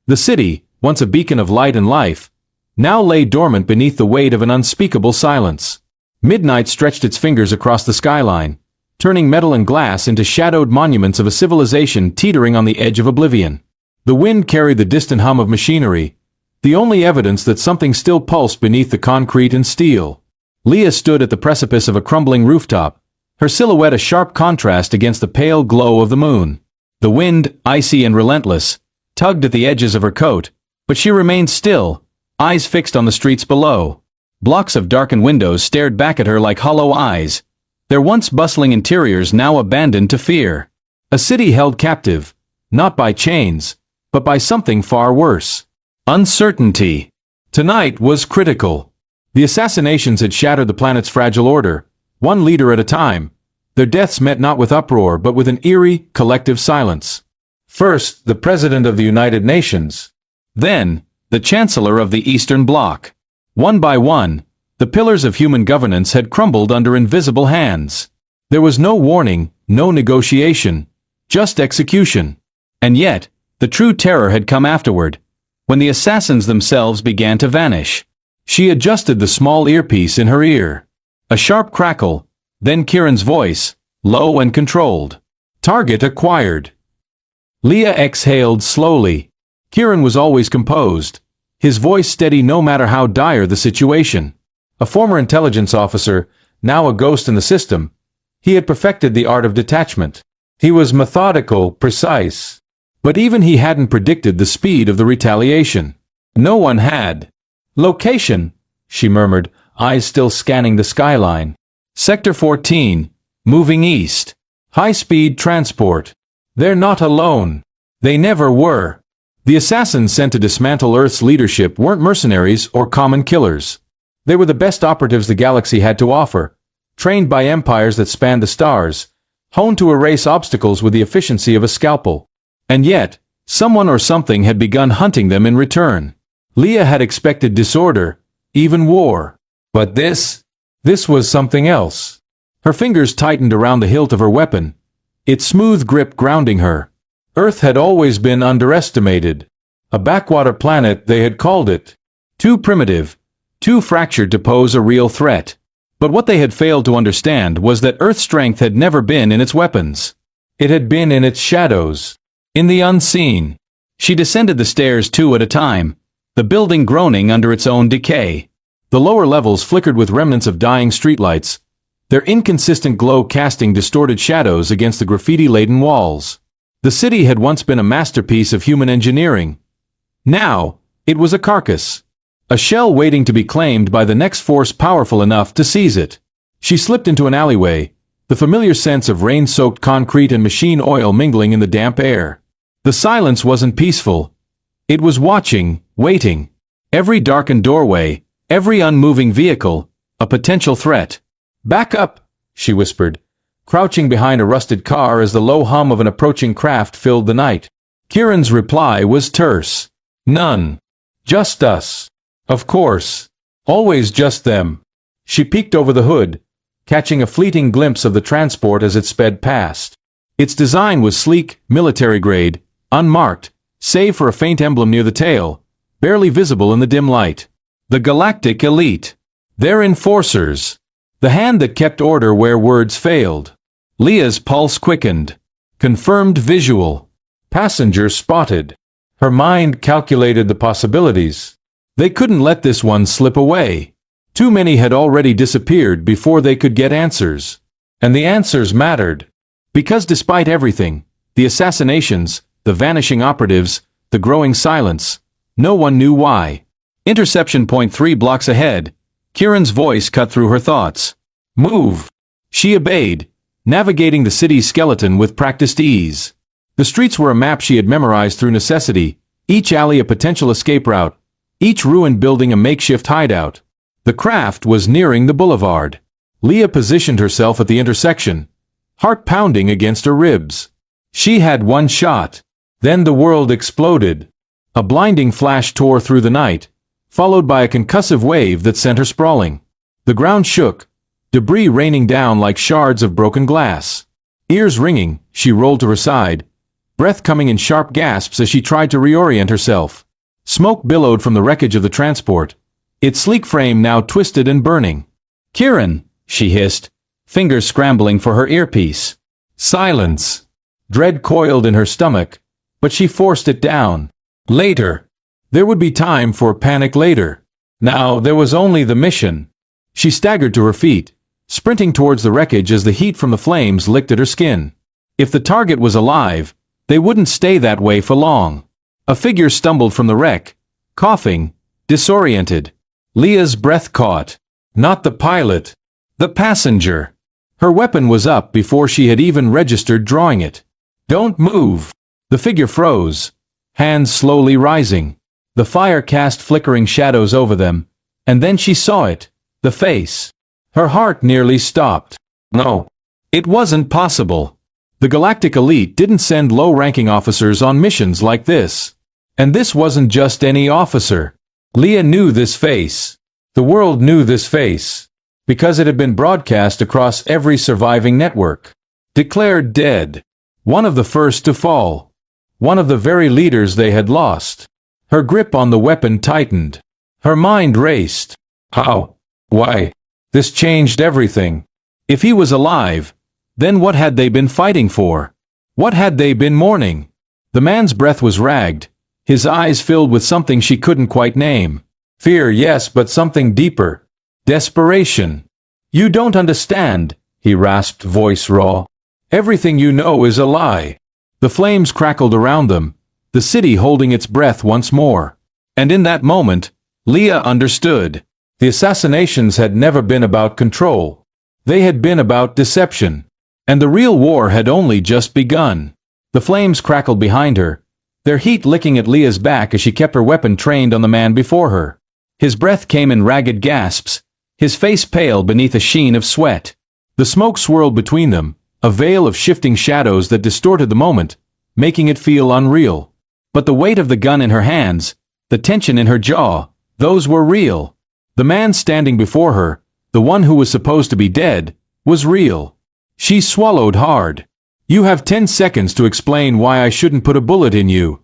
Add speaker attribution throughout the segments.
Speaker 1: The city, once a beacon of light and life, now lay dormant beneath the weight of an unspeakable silence. Midnight stretched its fingers across the skyline, turning metal and glass into shadowed monuments of a civilization teetering on the edge of oblivion. The wind carried the distant hum of machinery, the only evidence that something still pulsed beneath the concrete and steel. Leah stood at the precipice of a crumbling rooftop, her silhouette a sharp contrast against the pale glow of the moon. The wind, icy and relentless, tugged at the edges of her coat, but she remained still, eyes fixed on the streets below. Blocks of darkened windows stared back at her like hollow eyes, their once bustling interiors now abandoned to fear. A city held captive, not by chains, but by something far worse. Uncertainty. Tonight was critical. The assassinations had shattered the planet's fragile order, one leader at a time. Their deaths met not with uproar but with an eerie, collective silence. First, the President of the United Nations. Then, the Chancellor of the Eastern Bloc. One by one, the pillars of human governance had crumbled under invisible hands. There was no warning, no negotiation, just execution. And yet, the true terror had come afterward, when the assassins themselves began to vanish. She adjusted the small earpiece in her ear. A sharp crackle, then Kieran's voice, low and controlled. Target acquired. Leah exhaled slowly. Kieran was always composed, his voice steady no matter how dire the situation. A former intelligence officer, now a ghost in the system, he had perfected the art of detachment. He was methodical, precise. But even he hadn't predicted the speed of the retaliation. No one had. Location, she murmured, eyes still scanning the skyline. Sector 14, moving east. High-speed transport. They're not alone. They never were. The assassins sent to dismantle Earth's leadership weren't mercenaries or common killers. They were the best operatives the galaxy had to offer, trained by empires that spanned the stars, honed to erase obstacles with the efficiency of a scalpel. And yet, someone or something had begun hunting them in return. Leah had expected disorder, even war. But this was something else. Her fingers tightened around the hilt of her weapon, its smooth grip grounding her. Earth had always been underestimated. A backwater planet, they had called it. Too primitive, too fractured to pose a real threat. But what they had failed to understand was that Earth's strength had never been in its weapons. It had been in its shadows. In the unseen. She descended the stairs two at a time, the building groaning under its own decay. The lower levels flickered with remnants of dying streetlights, their inconsistent glow casting distorted shadows against the graffiti-laden walls. The city had once been a masterpiece of human engineering. Now, it was a carcass. A shell waiting to be claimed by the next force powerful enough to seize it. She slipped into an alleyway, the familiar sense of rain-soaked concrete and machine oil mingling in the damp air. The silence wasn't peaceful. It was watching, waiting. Every darkened doorway, every unmoving vehicle, a potential threat. "Back up," she whispered, crouching behind a rusted car as the low hum of an approaching craft filled the night. Kieran's reply was terse. "None. Just us. Of course. Always just them." She peeked over the hood, catching a fleeting glimpse of the transport as it sped past. Its design was sleek, military-grade, unmarked, save for a faint emblem near the tail, barely visible in the dim light. The Galactic elite. They're enforcers. The hand that kept order where words failed. Leah's pulse quickened. Confirmed visual. Passenger spotted. Her mind calculated the possibilities. They couldn't let this one slip away. Too many had already disappeared before they could get answers. And the answers mattered. Because despite everything, the assassinations, the vanishing operatives, the growing silence, no one knew why. Interception point 3 blocks ahead. Kieran's voice cut through her thoughts. "Move." She obeyed, navigating the city's skeleton with practiced ease. The streets were a map she had memorized through necessity, each alley a potential escape route, each ruined building a makeshift hideout. The craft was nearing the boulevard. Leah positioned herself at the intersection, heart pounding against her ribs. She had one shot. Then the world exploded. A blinding flash tore through the night, followed by a concussive wave that sent her sprawling. The ground shook, debris raining down like shards of broken glass. Ears ringing, she rolled to her side, breath coming in sharp gasps as she tried to reorient herself. Smoke billowed from the wreckage of the transport, its sleek frame now twisted and burning. "Kieran," she hissed, fingers scrambling for her earpiece. Silence. Dread coiled in her stomach, but she forced it down. Later. There would be time for panic later. Now there was only the mission. She staggered to her feet, sprinting towards the wreckage as the heat from the flames licked at her skin. If the target was alive, they wouldn't stay that way for long. A figure stumbled from the wreck, coughing, disoriented. Leah's breath caught. Not the pilot. The passenger. Her weapon was up before she had even registered drawing it. "Don't move." The figure froze, hands slowly rising. The fire cast flickering shadows over them, and then she saw it, the face. Her heart nearly stopped. No. It wasn't possible. The Galactic elite didn't send low-ranking officers on missions like this. And this wasn't just any officer. Leah knew this face. The world knew this face. Because it had been broadcast across every surviving network. Declared dead. One of the first to fall. One of the very leaders they had lost. Her grip on the weapon tightened. Her mind raced. How? Why? This changed everything. If he was alive, then what had they been fighting for? What had they been mourning? The man's breath was ragged, his eyes filled with something she couldn't quite name. Fear, yes, but something deeper. Desperation. "You don't understand," he rasped, voice raw. "Everything you know is a lie." The flames crackled around them, the city holding its breath once more. And in that moment, Leah understood. The assassinations had never been about control. They had been about deception. And the real war had only just begun. The flames crackled behind her, their heat licking at Leah's back as she kept her weapon trained on the man before her. His breath came in ragged gasps, his face pale beneath a sheen of sweat. The smoke swirled between them, a veil of shifting shadows that distorted the moment, making it feel unreal. But the weight of the gun in her hands, the tension in her jaw, those were real. The man standing before her, the one who was supposed to be dead, was real. She swallowed hard. "You have 10 seconds to explain why I shouldn't put a bullet in you."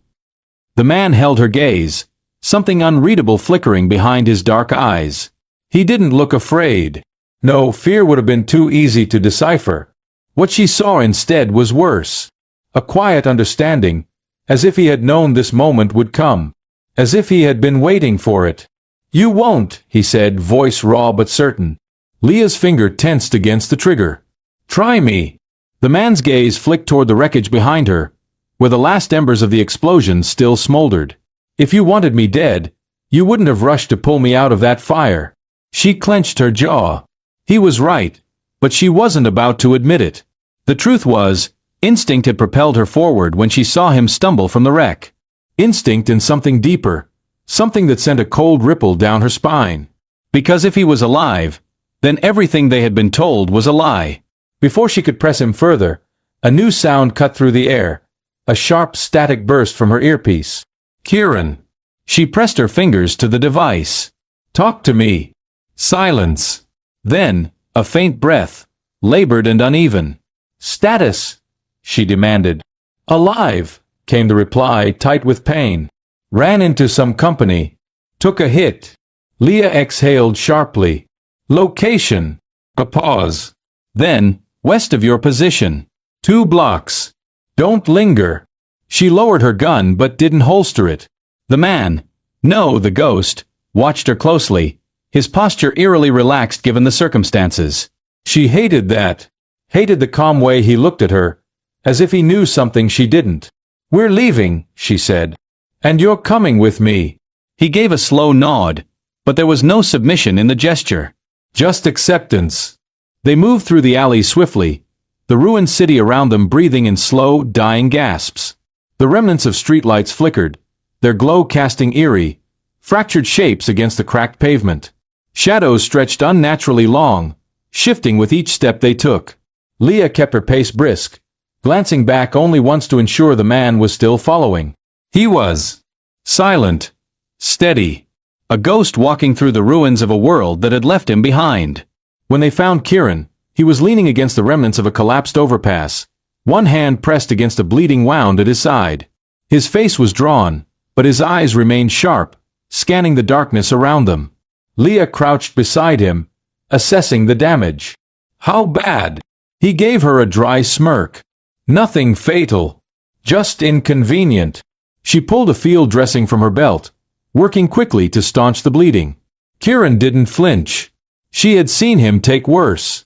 Speaker 1: The man held her gaze, something unreadable flickering behind his dark eyes. He didn't look afraid. No, fear would have been too easy to decipher. What she saw instead was worse. A quiet understanding, as if he had known this moment would come. As if he had been waiting for it. "You won't," he said, voice raw but certain. Leah's finger tensed against the trigger. "Try me." The man's gaze flicked toward the wreckage behind her, where the last embers of the explosion still smoldered. "If you wanted me dead, you wouldn't have rushed to pull me out of that fire." She clenched her jaw. He was right, but she wasn't about to admit it. The truth was, instinct had propelled her forward when she saw him stumble from the wreck. Instinct and something deeper, something that sent a cold ripple down her spine. Because if he was alive, then everything they had been told was a lie. Before she could press him further, a new sound cut through the air, a sharp static burst from her earpiece. "Kieran." She pressed her fingers to the device. "Talk to me." Silence. Then, a faint breath, labored and uneven. "Status," she demanded. "Alive," came the reply, tight with pain. "Ran into some company. Took a hit." Leah exhaled sharply. "Location." A pause. "Then, west of your position. 2 blocks. Don't linger." She lowered her gun but didn't holster it. The man, no, the ghost, watched her closely, his posture eerily relaxed given the circumstances. She hated that. Hated the calm way he looked at her, as if he knew something she didn't. "We're leaving," she said. "And you're coming with me." He gave a slow nod, but there was no submission in the gesture. Just acceptance. They moved through the alley swiftly, the ruined city around them breathing in slow, dying gasps. The remnants of streetlights flickered, their glow casting eerie, fractured shapes against the cracked pavement. Shadows stretched unnaturally long, shifting with each step they took. Leah kept her pace brisk, glancing back only once to ensure the man was still following. He was silent, steady, a ghost walking through the ruins of a world that had left him behind. When they found Kieran, he was leaning against the remnants of a collapsed overpass, one hand pressed against a bleeding wound at his side. His face was drawn, but his eyes remained sharp, scanning the darkness around them. Leah crouched beside him, assessing the damage. How bad? He gave her a dry smirk. Nothing fatal. Just inconvenient. She pulled a field dressing from her belt, working quickly to staunch the bleeding. Kieran didn't flinch. She had seen him take worse.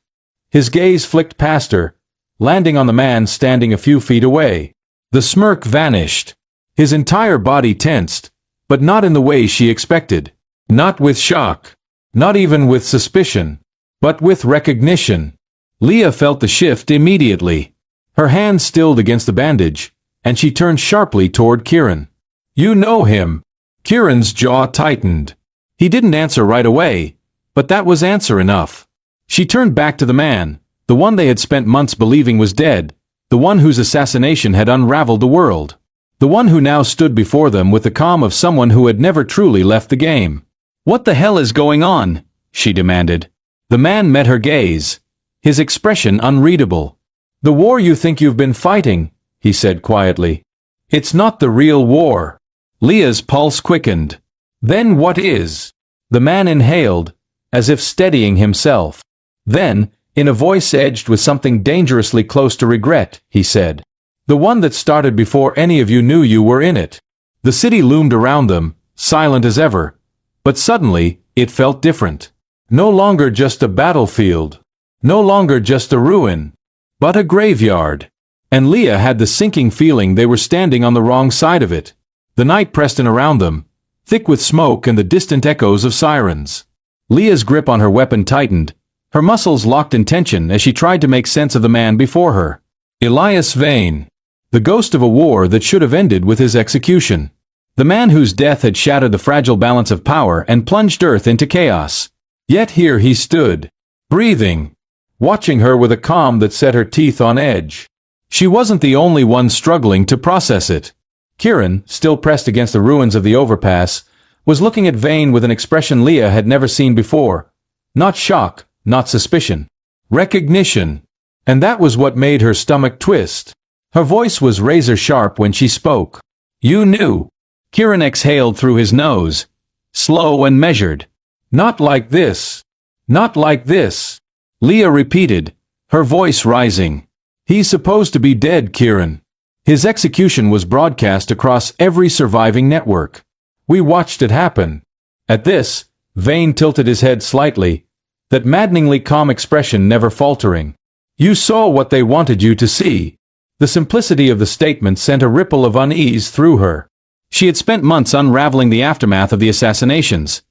Speaker 1: His gaze flicked past her, landing on the man standing a few feet away. The smirk vanished. His entire body tensed, but not in the way she expected. Not with shock. Not even with suspicion. But with recognition. Leah felt the shift immediately. Her hand stilled against the bandage, and she turned sharply toward Kieran. You know him. Kieran's jaw tightened. He didn't answer right away, but that was answer enough. She turned back to the man, the one they had spent months believing was dead, the one whose assassination had unraveled the world. The one who now stood before them with the calm of someone who had never truly left the game. What the hell is going on? She demanded. The man met her gaze, his expression unreadable. The war you think you've been fighting, he said quietly. It's not the real war. Leah's pulse quickened. Then what is? The man inhaled, as if steadying himself. Then, in a voice edged with something dangerously close to regret, he said, the one that started before any of you knew you were in it. The city loomed around them, silent as ever, but suddenly, it felt different. No longer just a battlefield. No longer just a ruin, but a graveyard. And Leah had the sinking feeling they were standing on the wrong side of it. The night pressed in around them, thick with smoke and the distant echoes of sirens. Leah's grip on her weapon tightened, her muscles locked in tension as she tried to make sense of the man before her. Elias Vane. The ghost of a war that should have ended with his execution. The man whose death had shattered the fragile balance of power and plunged Earth into chaos. Yet here he stood, breathing, watching her with a calm that set her teeth on edge. She wasn't the only one struggling to process it. Kieran, still pressed against the ruins of the overpass, was looking at Vane with an expression Leah had never seen before. Not shock, not suspicion. Recognition. And that was what made her stomach twist. Her voice was razor-sharp when she spoke. You knew. Kieran exhaled through his nose, slow and measured. Not like this. Not like this. Leah repeated, her voice rising. He's supposed to be dead, Kieran. His execution was broadcast across every surviving network. We watched it happen. At this, Vane tilted his head slightly, that maddeningly calm expression never faltering. You saw what they wanted you to see. The simplicity of the statement sent a ripple of unease through her. She had spent months unraveling the aftermath of the assassinations,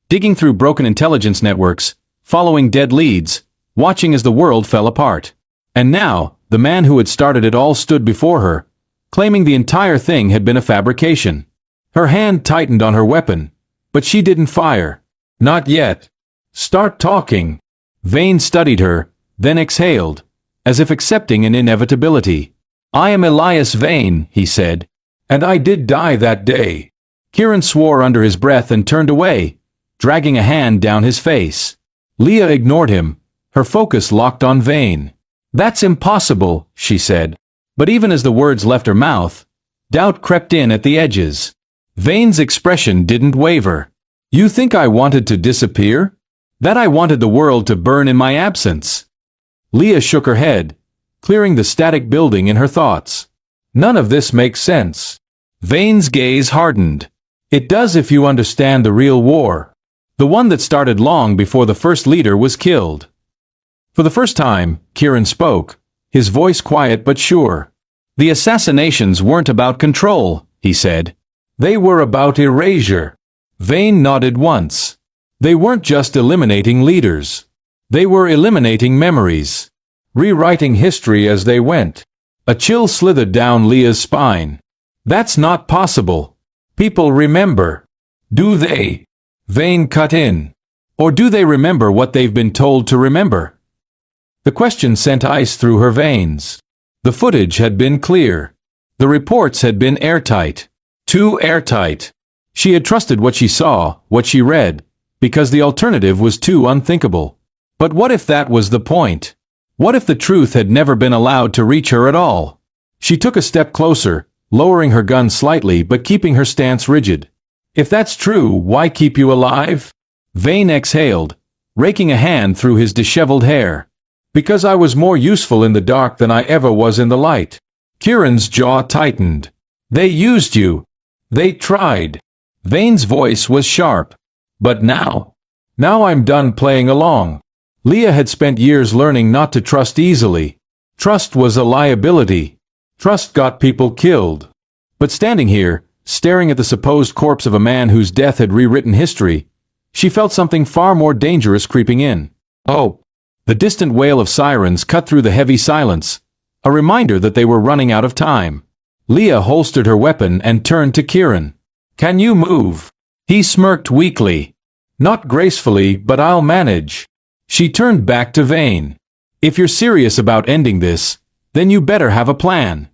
Speaker 1: digging through broken intelligence networks, following dead leads, watching as the world fell apart. And now, the man who had started it all stood before her, claiming the entire thing had been a fabrication. Her hand tightened on her weapon, but she didn't fire. Not yet. Start talking. Vane studied her, then exhaled, as if accepting an inevitability. I am Elias Vane, he said, and I did die that day. Kieran swore under his breath and turned away, dragging a hand down his face. Leah ignored him, her focus locked on Vane. That's impossible, she said. But even as the words left her mouth, doubt crept in at the edges. Vane's expression didn't waver. You think I wanted to disappear? That I wanted the world to burn in my absence? Leah shook her head, clearing the static building in her thoughts. None of this makes sense. Vane's gaze hardened. It does if you understand the real war. The one that started long before the first leader was killed. For the first time, Kieran spoke, his voice quiet but sure. The assassinations weren't about control, he said. They were about erasure. Vane nodded once. They weren't just eliminating leaders. They were eliminating memories. Rewriting history as they went. A chill slithered down Leah's spine. That's not possible. People remember. Do they? Vane cut in. Or do they remember what they've been told to remember? The question sent ice through her veins. The footage had been clear. The reports had been airtight. Too airtight. She had trusted what she saw, what she read, because the alternative was too unthinkable. But what if that was the point? What if the truth had never been allowed to reach her at all? She took a step closer, lowering her gun slightly but keeping her stance rigid. If that's true, why keep you alive? Vane exhaled, raking a hand through his disheveled hair. Because I was more useful in the dark than I ever was in the light. Kieran's jaw tightened. They used you. They tried. Vane's voice was sharp. But now? Now I'm done playing along. Leah had spent years learning not to trust easily. Trust was a liability. Trust got people killed. But standing here, staring at the supposed corpse of a man whose death had rewritten history, she felt something far more dangerous creeping in. Oh! The distant wail of sirens cut through the heavy silence, a reminder that they were running out of time. Leah holstered her weapon and turned to Kieran. Can you move? He smirked weakly. Not gracefully, but I'll manage. She turned back to Vane. If you're serious about ending this, then you better have a plan.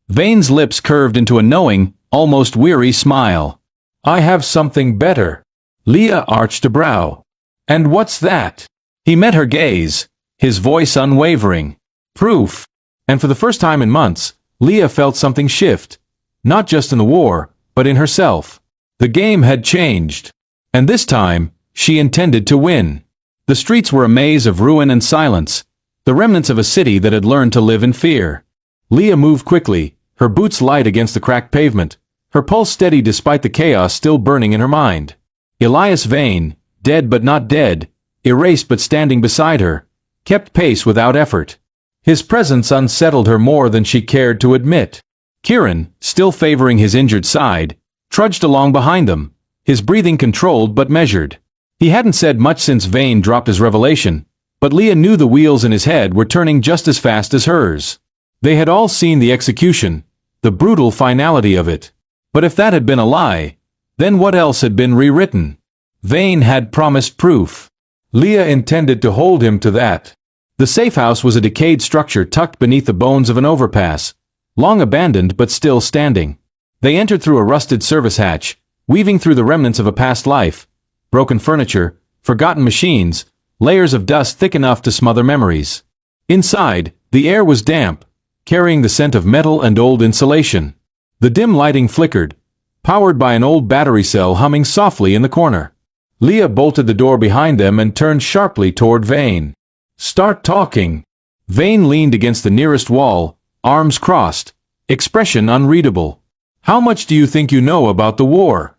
Speaker 1: Vane's lips curved into a knowing, almost weary smile. I have something better. Leah arched a brow. And what's that? He met her gaze, his voice unwavering. Proof. And for the first time in months, Leah felt something shift. Not just in the war, but in herself. The game had changed. And this time, she intended to win. The streets were a maze of ruin and silence, the remnants of a city that had learned to live in fear. Leah moved quickly, her boots light against the cracked pavement, her pulse steady despite the chaos still burning in her mind. Elias Vane, dead but not dead, erased but standing beside her, kept pace without effort. His presence unsettled her more than she cared to admit. Kieran, still favoring his injured side, trudged along behind them, his breathing controlled but measured. He hadn't said much since Vane dropped his revelation, but Leah knew the wheels in his head were turning just as fast as hers. They had all seen the execution, the brutal finality of it. But if that had been a lie, then what else had been rewritten? Vane had promised proof. Leah intended to hold him to that. The safe house was a decayed structure tucked beneath the bones of an overpass, long abandoned but still standing. They entered through a rusted service hatch, weaving through the remnants of a past life, broken furniture, forgotten machines, layers of dust thick enough to smother memories. Inside, the air was damp, carrying the scent of metal and old insulation. The dim lighting flickered, powered by an old battery cell humming softly in the corner. Leah bolted the door behind them and turned sharply toward Vane. Start talking. Vane leaned against the nearest wall, arms crossed, expression unreadable. How much do you think you know about the war?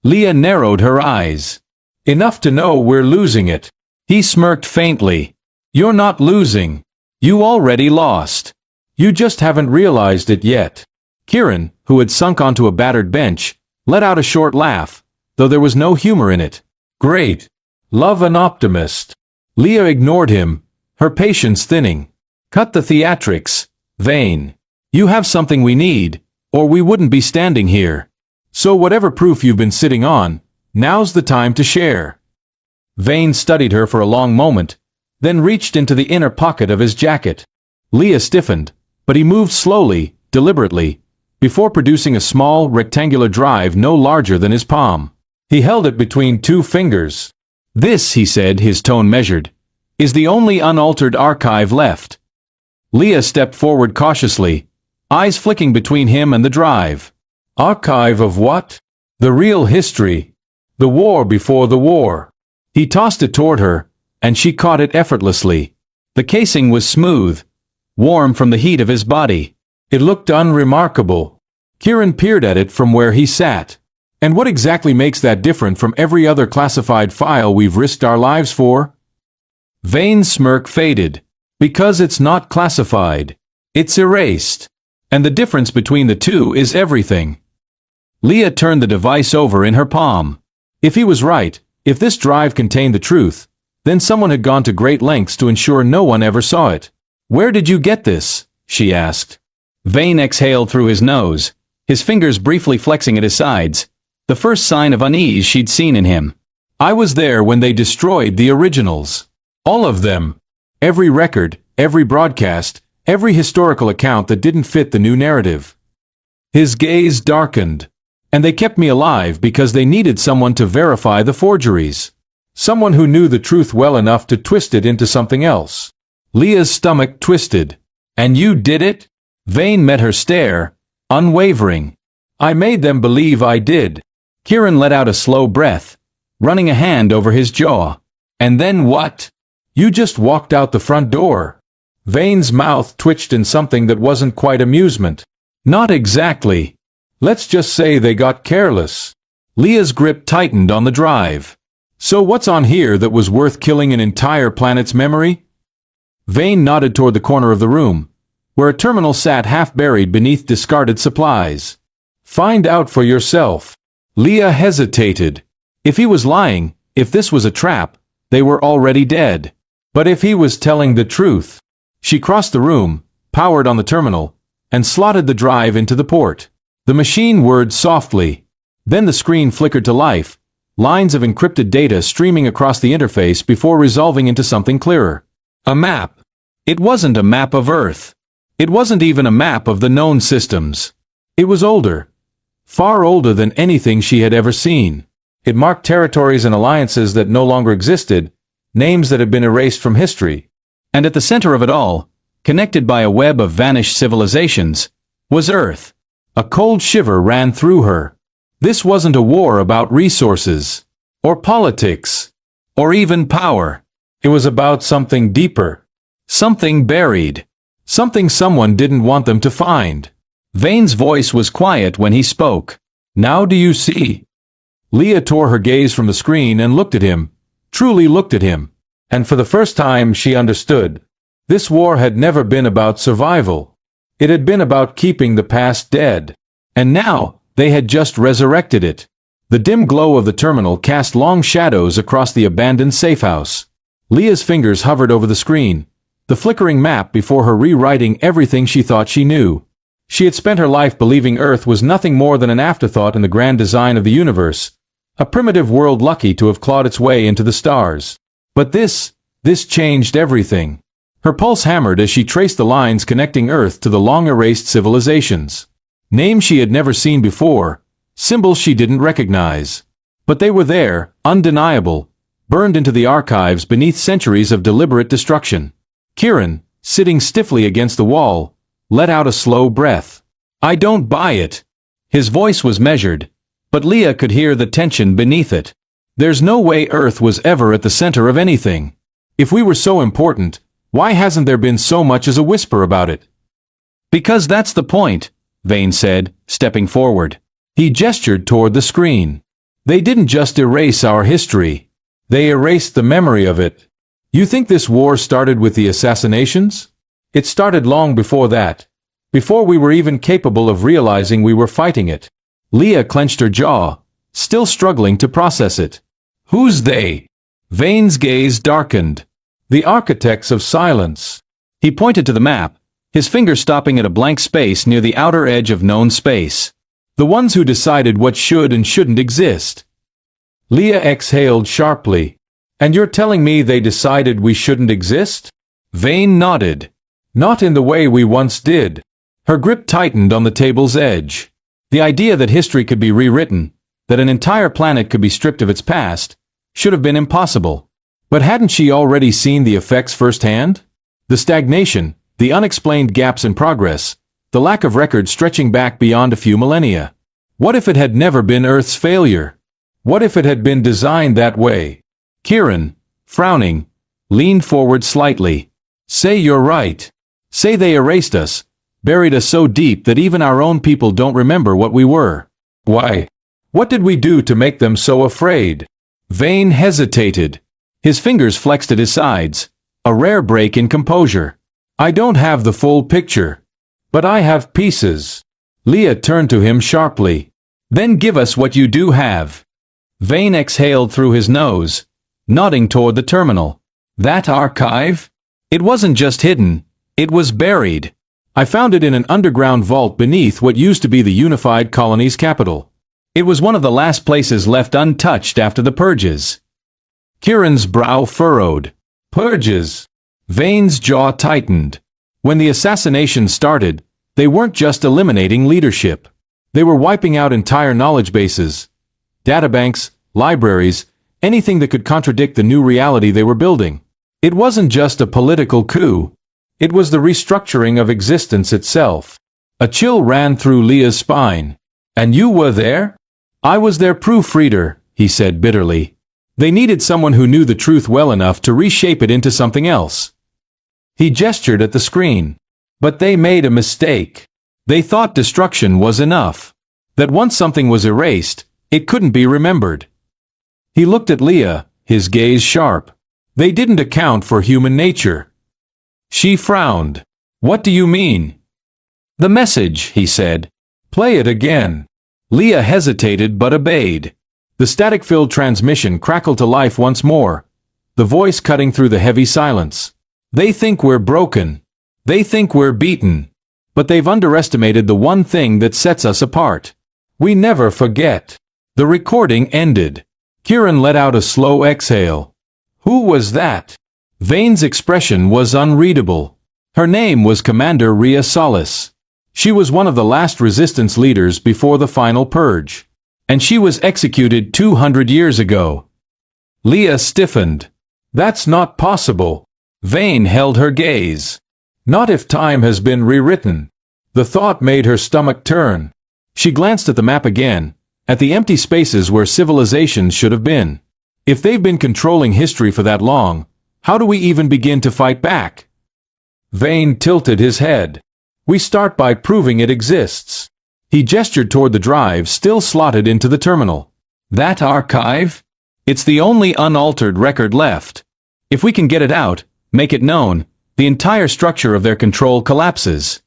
Speaker 1: Leah narrowed her eyes. Enough to know we're losing it. He smirked faintly. You're not losing. You already lost. You just haven't realized it yet. Kieran, who had sunk onto a battered bench, let out a short laugh, though there was no humor in it. Great. Love an optimist. Leah ignored him, her patience thinning. Cut the theatrics, Vane. You have something we need, or we wouldn't be standing here. So whatever proof you've been sitting on, now's the time to share. Vane studied her for a long moment, then reached into the inner pocket of his jacket. Leah stiffened, but he moved slowly, deliberately, before producing a small, rectangular drive no larger than his palm. He held it between two fingers. This, he said, his tone measured, is the only unaltered archive left. Leah stepped forward cautiously, eyes flicking between him and the drive. Archive of what? The real history. The war before the war. He tossed it toward her, and she caught it effortlessly. The casing was smooth, warm from the heat of his body. It looked unremarkable. Kieran peered at it from where he sat. And what exactly makes that different from every other classified file we've risked our lives for? Vane's smirk faded. Because it's not classified. It's erased. And the difference between the two is everything. Leah turned the device over in her palm. If he was right, if this drive contained the truth, then someone had gone to great lengths to ensure no one ever saw it. Where did you get this? She asked. Vane exhaled through his nose, his fingers briefly flexing at his sides, the first sign of unease she'd seen in him. I was there when they destroyed the originals. All of them. Every record, every broadcast, every historical account that didn't fit the new narrative. His gaze darkened. And they kept me alive because they needed someone to verify the forgeries. Someone who knew the truth well enough to twist it into something else. Leah's stomach twisted. And you did it? Vane met her stare, unwavering. I made them believe I did. Kieran let out a slow breath, running a hand over his jaw. And then what? You just walked out the front door. Vane's mouth twitched in something that wasn't quite amusement. Not exactly. Let's just say they got careless. Leah's grip tightened on the drive. So what's on here that was worth killing an entire planet's memory? Vane nodded toward the corner of the room, where a terminal sat half buried beneath discarded supplies. Find out for yourself. Leah hesitated. If he was lying, if this was a trap, they were already dead. But if he was telling the truth? She crossed the room, powered on the terminal, and slotted the drive into the port. The machine whirred softly. Then the screen flickered to life, lines of encrypted data streaming across the interface before resolving into something clearer. A map. It wasn't a map of Earth. It wasn't even a map of the known systems. It was older. Far older than anything she had ever seen. It marked territories and alliances that no longer existed, names that had been erased from history. And at the center of it all, connected by a web of vanished civilizations, was Earth. A cold shiver ran through her. This wasn't a war about resources, or politics, or even power. It was about something deeper. Something buried. Something someone didn't want them to find. Vane's voice was quiet when he spoke. Now do you see? Leah tore her gaze from the screen and looked at him, truly looked at him. And for the first time she understood. This war had never been about survival. It had been about keeping the past dead. And now, they had just resurrected it. The dim glow of the terminal cast long shadows across the abandoned safehouse. Leah's fingers hovered over the screen, the flickering map before her rewriting everything she thought she knew. She had spent her life believing Earth was nothing more than an afterthought in the grand design of the universe, a primitive world lucky to have clawed its way into the stars. But this changed everything. Her pulse hammered as she traced the lines connecting Earth to the long-erased civilizations. Names she had never seen before, symbols she didn't recognize. But they were there, undeniable, burned into the archives beneath centuries of deliberate destruction. Kieran, sitting stiffly against the wall, let out a slow breath. I don't buy it. His voice was measured, but Leah could hear the tension beneath it. There's no way Earth was ever at the center of anything. If we were so important, why hasn't there been so much as a whisper about it? Because that's the point, Vane said, stepping forward. He gestured toward the screen. They didn't just erase our history. They erased the memory of it. You think this war started with the assassinations? It started long before that. Before we were even capable of realizing we were fighting it. Leah clenched her jaw, still struggling to process it. Who's they? Vane's gaze darkened. The architects of silence. He pointed to the map, his finger stopping at a blank space near the outer edge of known space. The ones who decided what should and shouldn't exist. Leah exhaled sharply. And you're telling me they decided we shouldn't exist? Vane nodded. Not in the way we once did. Her grip tightened on the table's edge. The idea that history could be rewritten, that an entire planet could be stripped of its past, should have been impossible. But hadn't she already seen the effects firsthand? The stagnation, the unexplained gaps in progress, the lack of record stretching back beyond a few millennia. What if it had never been Earth's failure? What if it had been designed that way? Kieran, frowning, leaned forward slightly. Say you're right. Say they erased us, buried us so deep that even our own people don't remember what we were. Why? What did we do to make them so afraid? Vane hesitated. His fingers flexed at his sides, a rare break in composure. I don't have the full picture. But I have pieces. Leah turned to him sharply. Then give us what you do have. Vane exhaled through his nose, nodding toward the terminal. That archive? It wasn't just hidden, it was buried. I found it in an underground vault beneath what used to be the unified colony's capital. It was one of the last places left untouched after the purges. Kieran's brow furrowed. Purges. Vane's jaw tightened. When the assassinations started, they weren't just eliminating leadership. They were wiping out entire knowledge bases, databanks, libraries, anything that could contradict the new reality they were building. It wasn't just a political coup. It was the restructuring of existence itself. A chill ran through Leah's spine. "And you were there?" "I was their proofreader," he said bitterly. "They needed someone who knew the truth well enough to reshape it into something else." He gestured at the screen. "But they made a mistake. They thought destruction was enough. That once something was erased, it couldn't be remembered." He looked at Leah, his gaze sharp. "They didn't account for human nature." She frowned. "What do you mean?" "The message," he said. "Play it again." Leah hesitated but obeyed. The static-filled transmission crackled to life once more, the voice cutting through the heavy silence. "They think we're broken. They think we're beaten. But they've underestimated the one thing that sets us apart. We never forget." The recording ended. Kieran let out a slow exhale. Who was that? Vane's expression was unreadable. Her name was Commander Rhea Solis. She was one of the last resistance leaders before the final purge. And she was executed 200 years ago. Leah stiffened. "That's not possible." Vane held her gaze. "Not if time has been rewritten." The thought made her stomach turn. She glanced at the map again, at the empty spaces where civilizations should have been. If they've been controlling history for that long, how do we even begin to fight back? Vane tilted his head. "We start by proving it exists." He gestured toward the drive still slotted into the terminal. "That archive? It's the only unaltered record left. If we can get it out, make it known, the entire structure of their control collapses."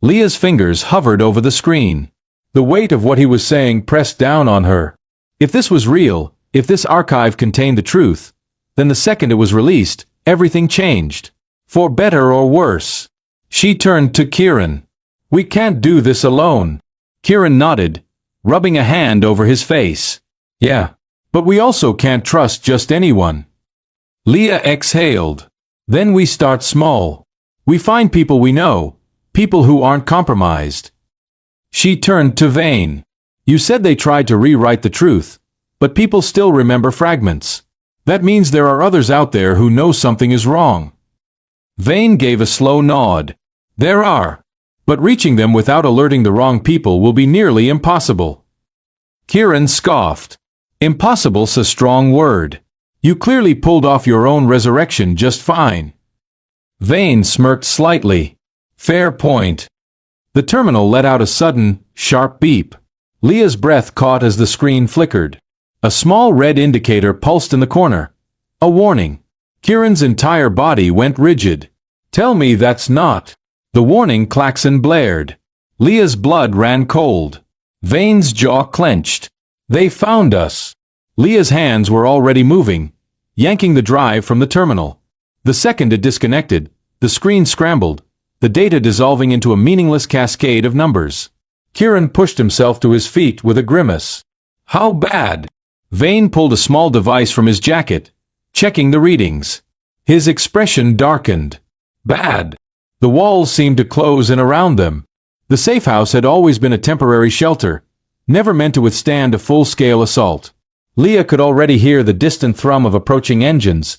Speaker 1: Leah's fingers hovered over the screen. The weight of what he was saying pressed down on her. If this was real, if this archive contained the truth, then the second it was released, everything changed. For better or worse. She turned to Kieran. "We can't do this alone." Kieran nodded, rubbing a hand over his face. "Yeah, but we also can't trust just anyone." Leah exhaled. "Then we start small. We find people we know, people who aren't compromised." She turned to Vane. "You said they tried to rewrite the truth, but people still remember fragments. That means there are others out there who know something is wrong." Vane gave a slow nod. "There are. But reaching them without alerting the wrong people will be nearly impossible." Kieran scoffed. "Impossible's a strong word. You clearly pulled off your own resurrection just fine." Vane smirked slightly. "Fair point." The terminal let out a sudden, sharp beep. Leah's breath caught as the screen flickered. A small red indicator pulsed in the corner. A warning. Kieran's entire body went rigid. "Tell me that's not." The warning klaxon blared. Leah's blood ran cold. Vane's jaw clenched. "They found us." Leah's hands were already moving, yanking the drive from the terminal. The second it disconnected, the screen scrambled, the data dissolving into a meaningless cascade of numbers. Kieran pushed himself to his feet with a grimace. "How bad?" Vane pulled a small device from his jacket, checking the readings. His expression darkened. "Bad." The walls seemed to close in around them. The safe house had always been a temporary shelter, never meant to withstand a full-scale assault. Leah could already hear the distant thrum of approaching engines,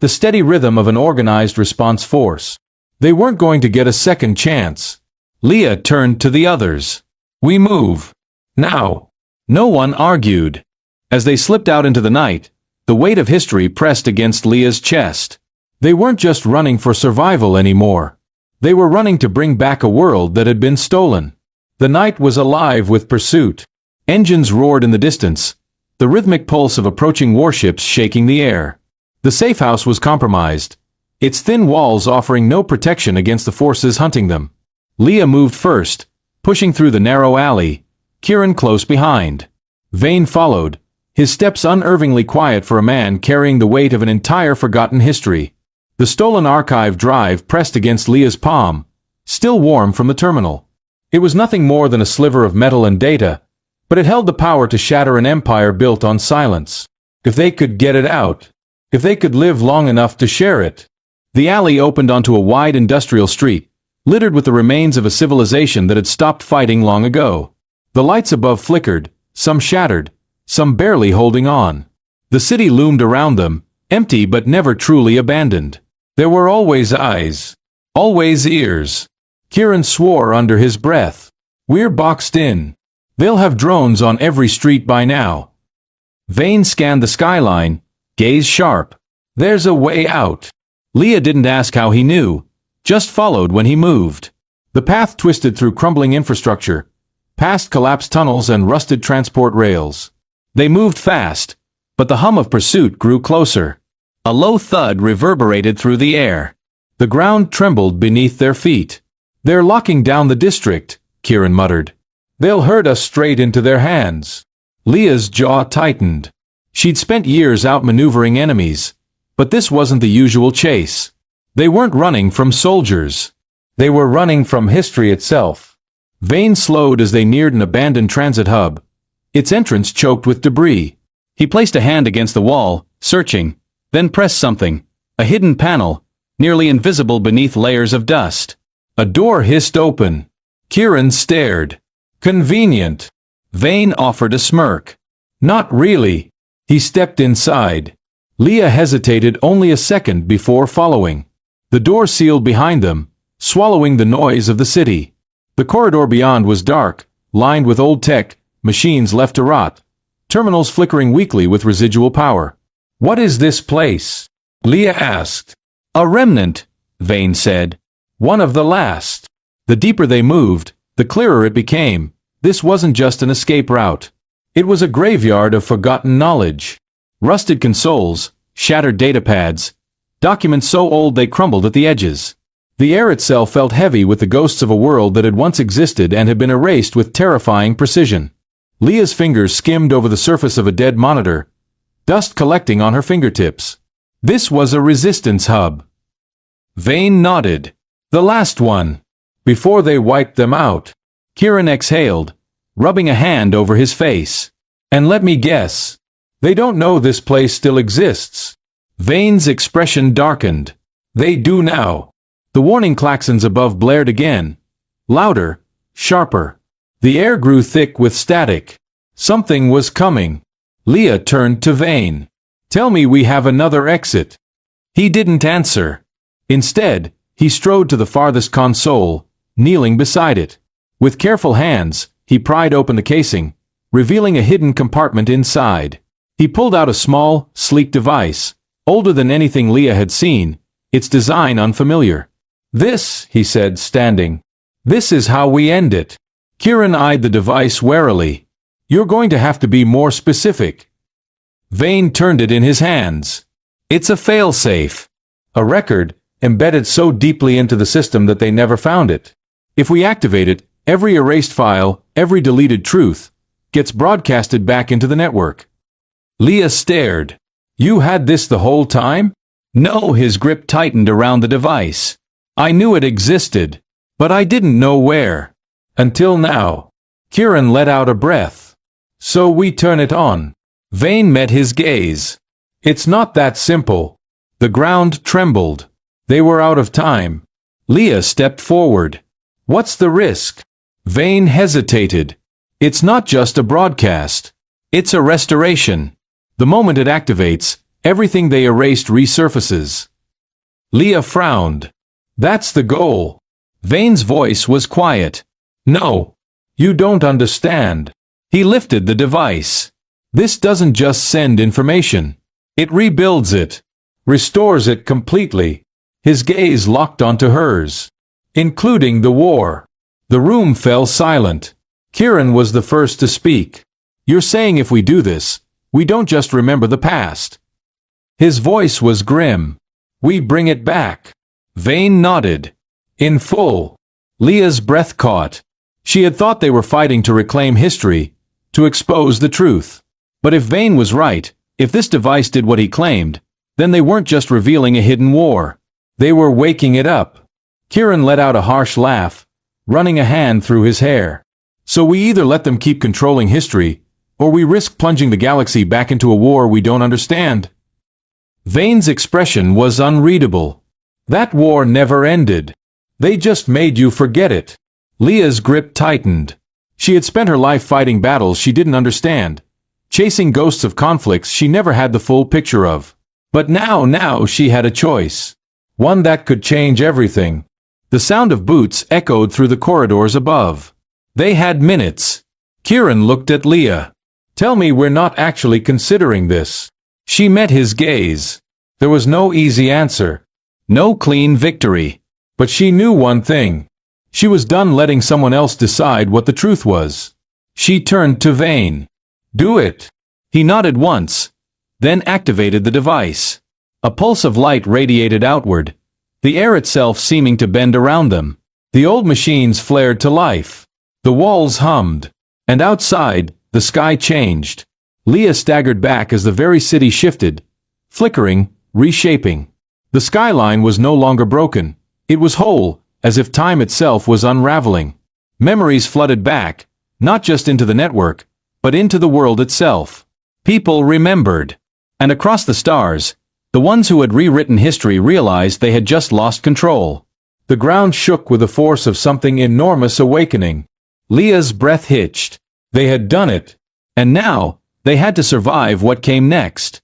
Speaker 1: the steady rhythm of an organized response force. They weren't going to get a second chance. Leah turned to the others. "We move. Now." No one argued. As they slipped out into the night, the weight of history pressed against Leah's chest. They weren't just running for survival anymore. They were running to bring back a world that had been stolen. The night was alive with pursuit. Engines roared in the distance, the rhythmic pulse of approaching warships shaking the air. The safe house was compromised, its thin walls offering no protection against the forces hunting them. Leah moved first, pushing through the narrow alley, Kieran close behind. Vane followed, his steps unervingly quiet for a man carrying the weight of an entire forgotten history. The stolen archive drive pressed against Leah's palm, still warm from the terminal. It was nothing more than a sliver of metal and data, but it held the power to shatter an empire built on silence. If they could get it out, if they could live long enough to share it. The alley opened onto a wide industrial street, littered with the remains of a civilization that had stopped fighting long ago. The lights above flickered, some shattered, some barely holding on. The city loomed around them, empty but never truly abandoned. There were always eyes. Always ears. Kieran swore under his breath. We're boxed in. They'll have drones on every street by now. Vane scanned the skyline, gaze sharp. There's a way out. Leah didn't ask how he knew, just followed when he moved. The path twisted through crumbling infrastructure, past collapsed tunnels and rusted transport rails. They moved fast, but the hum of pursuit grew closer. A low thud reverberated through the air. The ground trembled beneath their feet. They're locking down the district, Kieran muttered. They'll herd us straight into their hands. Leah's jaw tightened. She'd spent years outmaneuvering enemies, but this wasn't the usual chase. They weren't running from soldiers. They were running from history itself. Vane slowed as they neared an abandoned transit hub, its entrance choked with debris. He placed a hand against the wall, searching, then pressed something, a hidden panel, nearly invisible beneath layers of dust. A door hissed open. Kieran stared. Convenient. Vane offered a smirk. Not really. He stepped inside. Leah hesitated only a second before following. The door sealed behind them, swallowing the noise of the city. The corridor beyond was dark, lined with old tech, machines left to rot, terminals flickering weakly with residual power. What is this place? Leah asked. A remnant, Vane said. One of the last. The deeper they moved, the clearer it became. This wasn't just an escape route. It was a graveyard of forgotten knowledge. Rusted consoles, shattered datapads, documents so old they crumbled at the edges. The air itself felt heavy with the ghosts of a world that had once existed and had been erased with terrifying precision. Leah's fingers skimmed over the surface of a dead monitor, dust collecting on her fingertips. This was a resistance hub. Vane nodded. The last one. Before they wiped them out. Kieran exhaled, rubbing a hand over his face. And let me guess. They don't know this place still exists. Vane's expression darkened. They do now. The warning klaxons above blared again. Louder, sharper. The air grew thick with static. Something was coming. Leah turned to Vane. Tell me we have another exit. He didn't answer. Instead, he strode to the farthest console, kneeling beside it. With careful hands, he pried open the casing, revealing a hidden compartment inside. He pulled out a small, sleek device, older than anything Leah had seen, its design unfamiliar. This, he said, standing. This is how we end it. Kieran eyed the device warily. You're going to have to be more specific. Vane turned it in his hands. It's a failsafe. A record, embedded so deeply into the system that they never found it. If we activate it, every erased file, every deleted truth, gets broadcasted back into the network. Leah stared. You had this the whole time? No, his grip tightened around the device. I knew it existed, but I didn't know where. Until now. Kieran let out a breath. So we turn it on. Vane met his gaze. It's not that simple. The ground trembled. They were out of time. Leah stepped forward. What's the risk? Vane hesitated. It's not just a broadcast. It's a restoration. The moment it activates, everything they erased resurfaces. Leah frowned. That's the goal. Vane's voice was quiet. No. You don't understand. He lifted the device. This doesn't just send information. It rebuilds it. Restores it completely. His gaze locked onto hers. Including the war. The room fell silent. Kieran was the first to speak. You're saying if we do this, we don't just remember the past. His voice was grim. We bring it back. Vane nodded. In full. Leah's breath caught. She had thought they were fighting to reclaim history, to expose the truth. But if Vane was right, if this device did what he claimed, then they weren't just revealing a hidden war. They were waking it up. Kieran let out a harsh laugh, running a hand through his hair. So we either let them keep controlling history, or we risk plunging the galaxy back into a war we don't understand. Vane's expression was unreadable. That war never ended. They just made you forget it. Leah's grip tightened. She had spent her life fighting battles she didn't understand, chasing ghosts of conflicts she never had the full picture of. But now she had a choice. One that could change everything. The sound of boots echoed through the corridors above. They had minutes. Kieran looked at Leah. Tell me we're not actually considering this. She met his gaze. There was no easy answer. No clean victory. But she knew one thing. She was done letting someone else decide what the truth was. She turned to Vane. Do it. He nodded once, then activated the device. A pulse of light radiated outward, the air itself seeming to bend around them. The old machines flared to life. The walls hummed. And outside, the sky changed. Leah staggered back as the very city shifted, flickering, reshaping. The skyline was no longer broken. It was whole, as if time itself was unraveling. Memories flooded back, not just into the network, but into the world itself. People remembered. And across the stars, the ones who had rewritten history realized they had just lost control. The ground shook with the force of something enormous awakening. Leah's breath hitched. They had done it. And now, they had to survive what came next.